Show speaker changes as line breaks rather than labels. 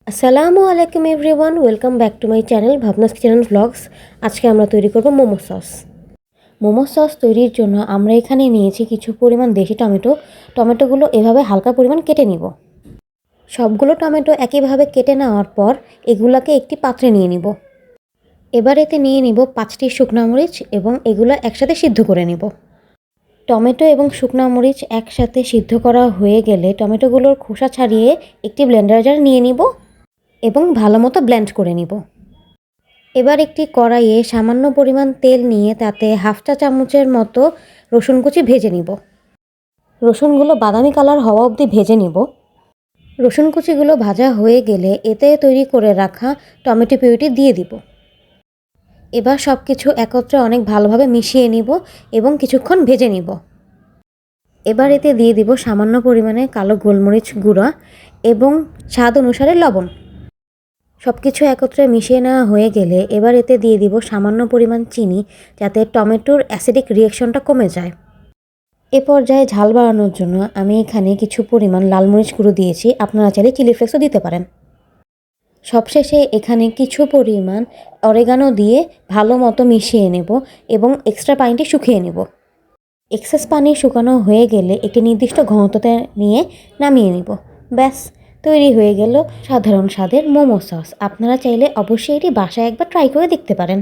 আসসালামু আলাইকুম everyone, welcome back to my channel Bhabna's kitchen and vlogs. আজকে আমরা তৈরি করব মোমো সস। মোমো সস তৈরির জন্য আমরা এখানে নিয়েছি কিছু পরিমাণ দেশি টমেটোগুলো এভাবে হালকা পরিমাণ কেটে নিব। সবগুলো টমেটো একইভাবে কেটে নেওয়ার পর এগুলাকে একটি পাত্রে নিয়ে নিব। এবার এতে নিয়ে নিব 5টি শুকনা মরিচ এবং এগুলো একসাথে সিদ্ধ করে নিব। টমেটো এবং শুকনা মরিচ একসাথে সিদ্ধ করা হয়ে গেলে টমেটোগুলোর খোসা ছাড়িয়ে একটি ব্লেন্ডার জার নিয়ে নিব এবং ভালো মতো ব্লেন্ড করে নিব। এবার একটি কড়াইয়ে সামান্য পরিমাণ তেল নিয়ে তাতে হাফ চা চামচের মতো রসুন কুচি ভেজে নিব। রসুনগুলো বাদামি কালার হওয়া অবধি ভেজে নিব। রসুন কুচিগুলো ভাজা হয়ে গেলে এতে তৈরি করে রাখা টমেটো পিউরিটি দিয়ে দিব। এবার সব কিছু একত্রে অনেক ভালোভাবে মিশিয়ে নিব এবং কিছুক্ষণ ভেজে নিব। এবার এতে দিয়ে দিব সামান্য পরিমাণে কালো গোলমরিচ গুঁড়া এবং স্বাদ অনুসারে লবণ। সব কিছু একত্রে মিশিয়ে নেওয়া হয়ে গেলে এবার এতে দিয়ে দিব সামান্য পরিমাণ চিনি, যাতে টমেটোর অ্যাসিডিক রিয়াকশনটা কমে যায়। এ পর্যায়ে ঝাল বাড়ানোর জন্য আমি এখানে কিছু পরিমাণ লাল মরিচ গুঁড়ো দিয়েছি, আপনারা চাইলে চিলি ফ্লেক্সও দিতে পারেন। সবশেষে এখানে কিছু পরিমাণ অরেগানো দিয়ে ভালো মতো মিশিয়ে নেব এবং এক্সট্রা পানিটি শুকিয়ে নেব। এক্সেস পানি শুকানো হয়ে গেলে একটি নির্দিষ্ট ঘনত্বতে নিয়ে নামিয়ে নিব। ব্যাস, তৈরি হয়ে গেল সাধারণ স্বাদের মোমো সস। আপনারা চাইলে অবশ্যই এটি বাসায় একবার ট্রাই করে দেখতে পারেন।